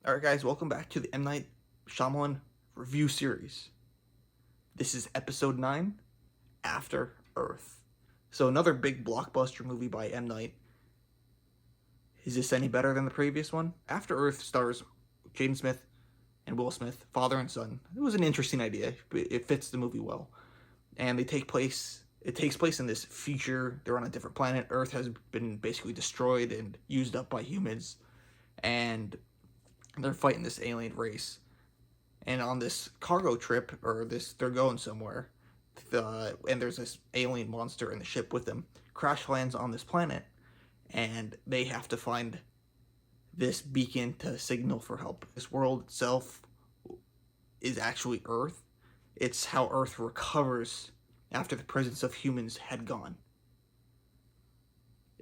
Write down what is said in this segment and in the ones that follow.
Alright guys, welcome back to the M. Night Shyamalan review series. This is episode 9, After Earth. So another big blockbuster movie by M. Night. Is this any better than the previous one? After Earth stars Jaden Smith and Will Smith, father and son. It was an interesting idea, but it fits the movie well. And it takes place in this future. They're on a different planet. Earth has been basically destroyed and used up by humans. And they're fighting this alien race, and on this cargo trip, they're going somewhere, and there's this alien monster in the ship with them. Crash lands on this planet, and they have to find this beacon to signal for help. This world itself is actually Earth. It's how Earth recovers after the presence of humans had gone.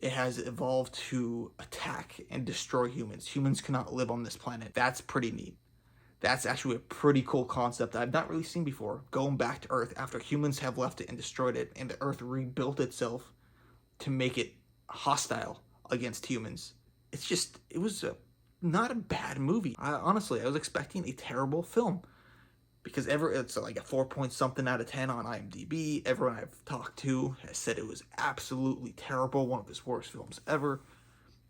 It has evolved to attack and destroy humans. Humans cannot live on this planet. That's pretty neat. That's actually a pretty cool concept I've not really seen before. Going back to Earth after humans have left it and destroyed it, and the Earth rebuilt itself to make it hostile against humans. It was not a bad movie. Honestly, I was expecting a terrible film, because it's like a 4 point something out of 10 on IMDb. Everyone I've talked to has said it was absolutely terrible, one of his worst films ever.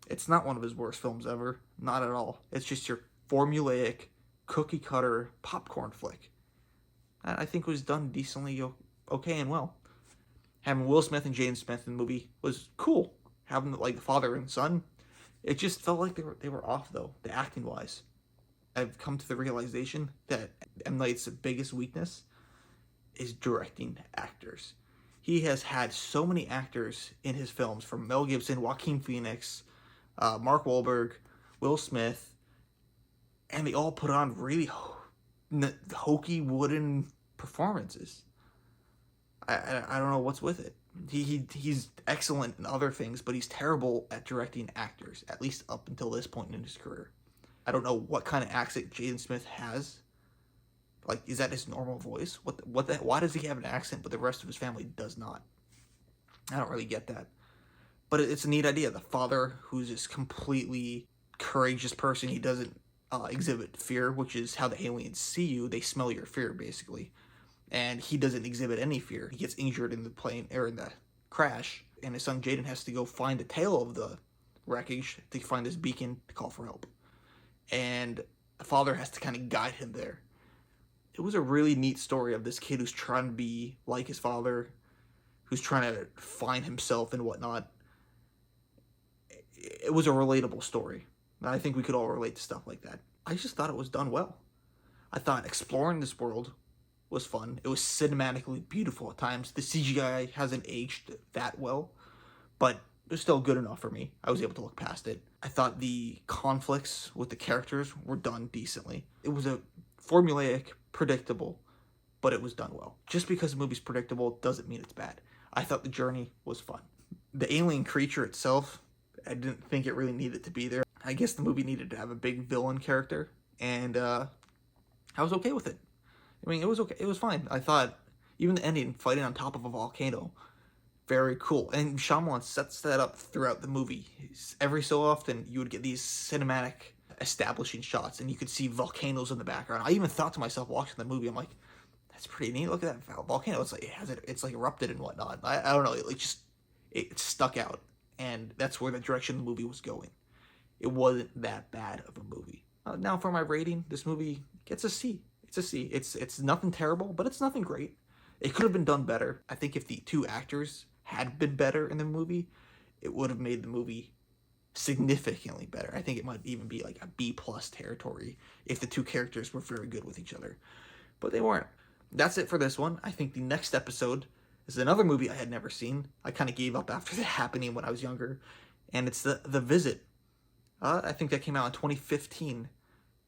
It's not one of his worst films ever, not at all. It's just your formulaic, cookie cutter popcorn flick. I think it was done decently okay and well. Having Will Smith and Jaden Smith in the movie was cool. Having like the father and son, it just felt like they were off though, the acting wise. I've come to the realization that M. Night's biggest weakness is directing actors. He has had so many actors in his films, from Mel Gibson, Joaquin Phoenix, Mark Wahlberg, Will Smith, and they all put on really hokey wooden performances. I don't know what's with it. He's excellent in other things, but he's terrible at directing actors, at least up until this point in his career. I don't know what kind of accent Jaden Smith has. Like, is that his normal voice? Why does he have an accent, but the rest of his family does not? I don't really get that. But it's a neat idea. The father, who's this completely courageous person, he doesn't exhibit fear, which is how the aliens see you. They smell your fear, basically. And he doesn't exhibit any fear. He gets injured in the plane, or in the crash, and his son Jaden has to go find the tail of the wreckage to find this beacon to call for help. And the father has to kind of guide him there. It was a really neat story of this kid who's trying to be like his father, who's trying to find himself and whatnot. It was a relatable story, and I think we could all relate to stuff like that. I just thought it was done well. I thought exploring this world was fun. It was cinematically beautiful at times. The CGI hasn't aged that well, but it was still good enough for me. I was able to look past it. I thought the conflicts with the characters were done decently. It was a formulaic, predictable, but it was done well. Just because a movie's predictable doesn't mean it's bad. I thought the journey was fun. The alien creature itself, I didn't think it really needed to be there. I guess the movie needed to have a big villain character, and I was okay with it. I mean, it was okay. It was fine. I thought even the ending, fighting on top of a volcano, very cool. And Shyamalan sets that up throughout the movie. Every so often, you would get these cinematic establishing shots, and you could see volcanoes in the background. I even thought to myself watching the movie, I'm like, that's pretty neat. Look at that volcano. It's like erupted and whatnot. I don't know. It stuck out, and that's where the direction the movie was going. It wasn't that bad of a movie. Now for my rating, this movie gets a C. It's a C. It's nothing terrible, but it's nothing great. It could have been done better. I think if the two actors had been better in the movie, it would have made the movie significantly better. I think it might even be like a B plus territory if the two characters were very good with each other. But they weren't. That's it for this one. I think the next episode is another movie I had never seen. I kind of gave up after The Happening when I was younger. And it's The Visit. I think that came out in 2015.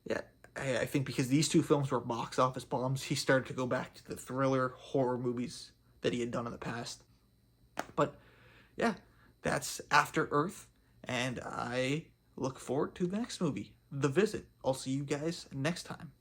Yeah, I think because these two films were box office bombs, he started to go back to the thriller horror movies that he had done in the past. But yeah, that's After Earth, and I look forward to the next movie, The Visit. I'll see you guys next time.